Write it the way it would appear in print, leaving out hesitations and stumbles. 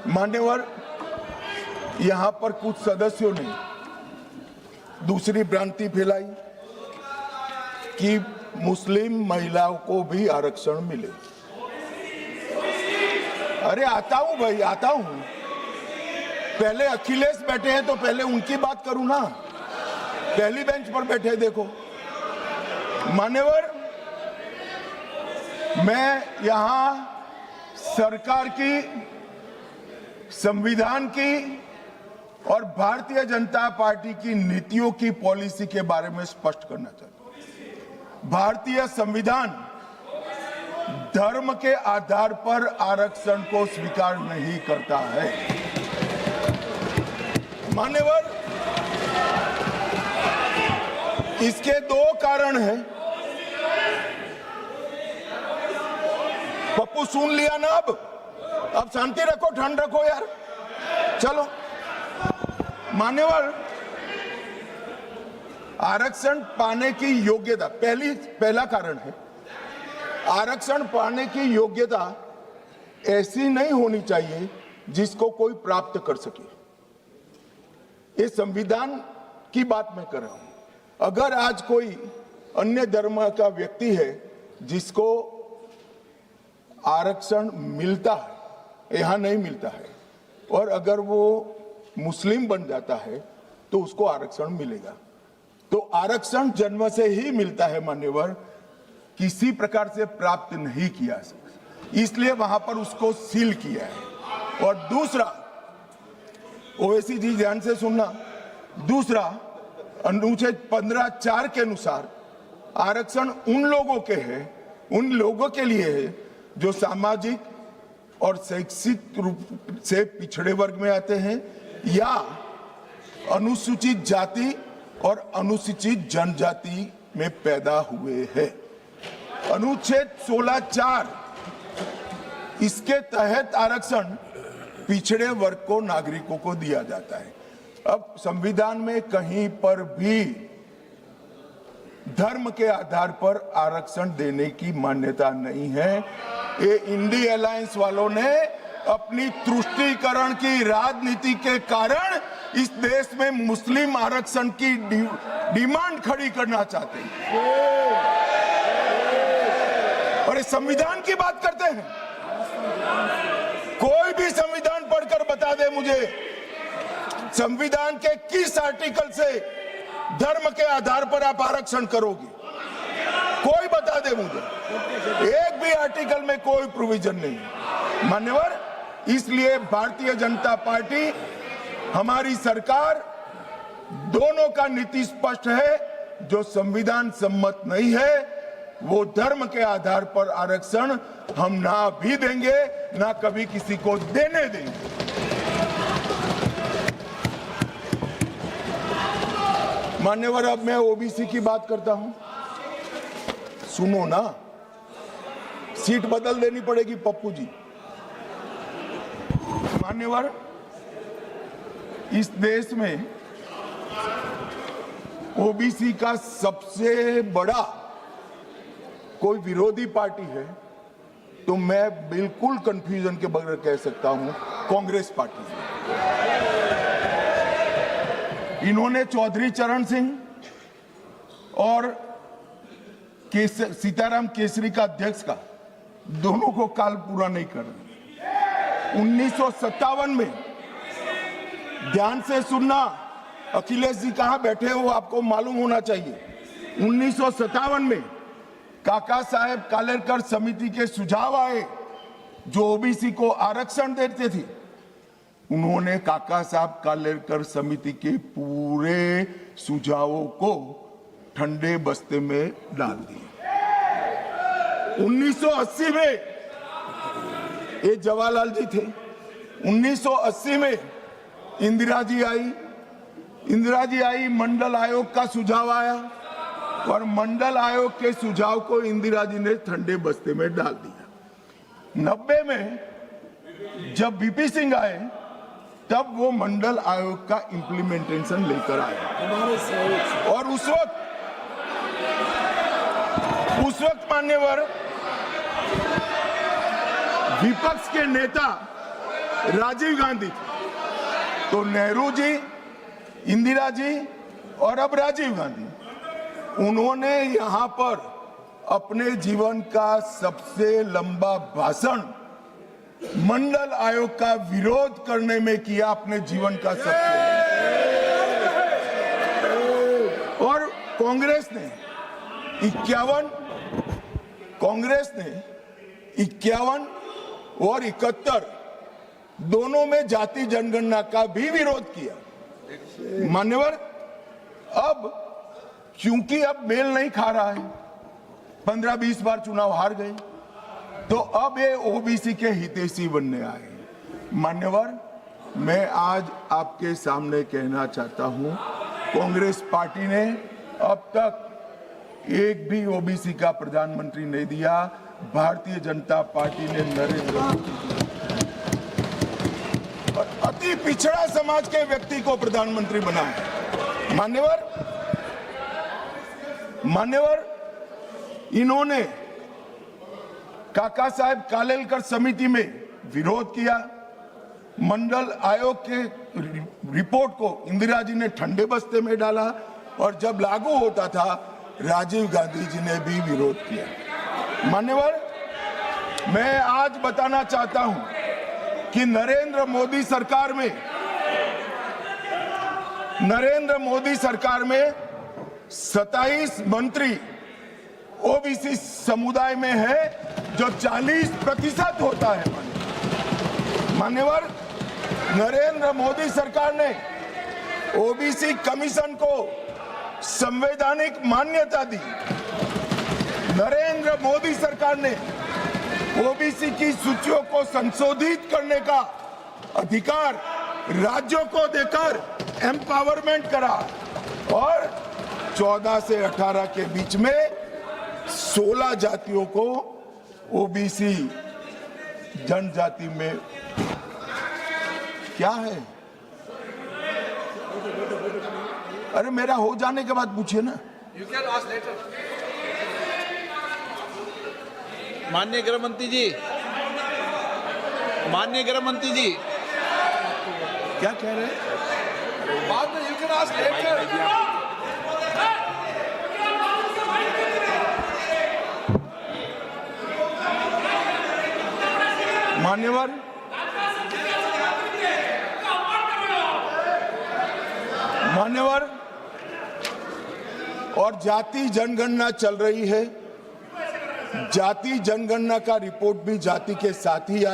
मान्यवर, यहां पर कुछ सदस्यों ने दूसरी भ्रांति फैलाई कि मुस्लिम महिलाओं को भी आरक्षण मिले। अरे आता हूं भाई, आता हूं। पहले अखिलेश बैठे हैं तो पहले उनकी बात करूं ना। पहली बेंच पर बैठे देखो। मान्यवर, मैं यहां सरकार की, संविधान की और भारतीय जनता पार्टी की नीतियों की पॉलिसी के बारे में स्पष्ट करना चाहता हूं। भारतीय संविधान धर्म के आधार पर आरक्षण को स्वीकार नहीं करता है। मान्यवर, इसके दो कारण हैं। पप्पू सुन लिया ना? अब शांति रखो, ठंड रखो यार। चलो मान्यवर, आरक्षण पाने की योग्यता पहला कारण है। आरक्षण पाने की योग्यता ऐसी नहीं होनी चाहिए जिसको कोई प्राप्त कर सके। ये संविधान की बात मैं कर रहा हूं। अगर आज कोई अन्य धर्म का व्यक्ति है जिसको आरक्षण मिलता है, यहां नहीं मिलता है, और अगर वो मुस्लिम बन जाता है तो उसको आरक्षण मिलेगा। तो आरक्षण जन्म से ही मिलता है मान्यवर, किसी प्रकार से प्राप्त नहीं किया, इसलिए वहां पर उसको सील किया है। और दूसरा, ओवैसी जी ध्यान से सुनना, दूसरा अनुच्छेद 15(4) के अनुसार आरक्षण उन लोगों के है, उन लोगों के लिए है जो सामाजिक और शैक्षिक रूप से पिछड़े वर्ग में आते हैं या अनुसूचित जाति और अनुसूचित जनजाति में पैदा हुए हैं। अनुच्छेद 16(4) इसके तहत आरक्षण पिछड़े वर्ग को, नागरिकों को दिया जाता है। अब संविधान में कहीं पर भी धर्म के आधार पर आरक्षण देने की मान्यता नहीं है। ये इंडी अलायंस वालों ने अपनी तुष्टीकरण की राजनीति के कारण इस देश में मुस्लिम आरक्षण की डिमांड खड़ी करना चाहते हैं और इस संविधान की बात करते हैं। कोई भी संविधान पढ़कर बता दे मुझे, संविधान के किस आर्टिकल से धर्म के आधार पर आप आरक्षण करोगे? कोई बता दे मुझे। एक भी आर्टिकल में कोई प्रोविजन नहीं। मान्यवर, इसलिए भारतीय जनता पार्टी, हमारी सरकार, दोनों का नीति स्पष्ट है। जो संविधान सम्मत नहीं है वो धर्म के आधार पर आरक्षण हम ना भी देंगे, ना कभी किसी को देने देंगे। मान्यवर, अब मैं ओबीसी की बात करता हूं। सुनो ना, सीट बदल देनी पड़ेगी पप्पू जी। मान्यवर, इस देश में ओबीसी का सबसे बड़ा कोई विरोधी पार्टी है तो मैं बिल्कुल कंफ्यूजन के बगैर कह सकता हूं, कांग्रेस पार्टी है। इन्होंने चौधरी चरण सिंह और सीताराम केसरी का अध्यक्ष का, दोनों को काल पूरा नहीं कर रहे। 1957 में, ध्यान से सुनना, अखिलेश जी कहां बैठे हो आपको मालूम होना चाहिए। 1957 में काका साहेब कालेलकर समिति के सुझाव आए जो ओबीसी को आरक्षण देते थे। उन्होंने काका साहब कालेलकर समिति के पूरे सुझावों को ठंडे बस्ते में डाल दिया। 1980 में, ये जवाहरलाल जी थे, 1980 में इंदिरा जी आई, मंडल आयोग का सुझाव आया और मंडल आयोग के सुझाव को इंदिरा जी ने ठंडे बस्ते में डाल दिया। 90 में जब वीपी सिंह आए तब वो मंडल आयोग का इंप्लीमेंटेशन लेकर आए और उस वक्त मान्यवर विपक्ष के नेता राजीव गांधी थे। तो नेहरू जी, इंदिरा जी और अब राजीव गांधी, उन्होंने यहां पर अपने जीवन का सबसे लंबा भाषण मंडल आयोग का विरोध करने में किया, अपने जीवन का सबसे। और कांग्रेस ने 51 और 71 दोनों में जाति जनगणना का भी विरोध किया। मान्यवर, अब क्योंकि अब मेल नहीं खा रहा है, 15-20 बार चुनाव हार गए, तो अब ये ओबीसी के हितैषी बनने आए। मान्यवर, मैं आज आपके सामने कहना चाहता हूं, कांग्रेस पार्टी ने अब तक एक भी ओबीसी का प्रधानमंत्री नहीं दिया। भारतीय जनता पार्टी ने नरेंद्र मोदी और अति पिछड़ा समाज के व्यक्ति को प्रधानमंत्री बनाया। मान्यवर, इन्होंने काका साहेब कालेलकर समिति में विरोध किया। मंडल आयोग के रिपोर्ट को इंदिरा जी ने ठंडे बस्ते में डाला, और जब लागू होता था राजीव गांधी जी ने भी विरोध किया। मान्यवर, मैं आज बताना चाहता हूं कि नरेंद्र मोदी सरकार में 27 मंत्री ओबीसी समुदाय में है, जो 40% होता है। मान्यवर, नरेंद्र मोदी सरकार ने ओबीसी कमीशन को संवैधानिक मान्यता दी। नरेंद्र मोदी सरकार ने ओबीसी की सूचियों को संशोधित करने का अधिकार राज्यों को देकर एम्पावरमेंट करा, और 14 से 18 के बीच में 16 जातियों को ओबीसी जनजाति में क्या है। अरे मेरा हो जाने के बाद पूछिए ना। माननीय गृह मंत्री जी, क्या कह रहे हैं? बाद में यू कैन आस्क लेटर। मान्यवर, और जाति जनगणना चल रही है। जाति जनगणना का रिपोर्ट भी जाति के साथ ही आए।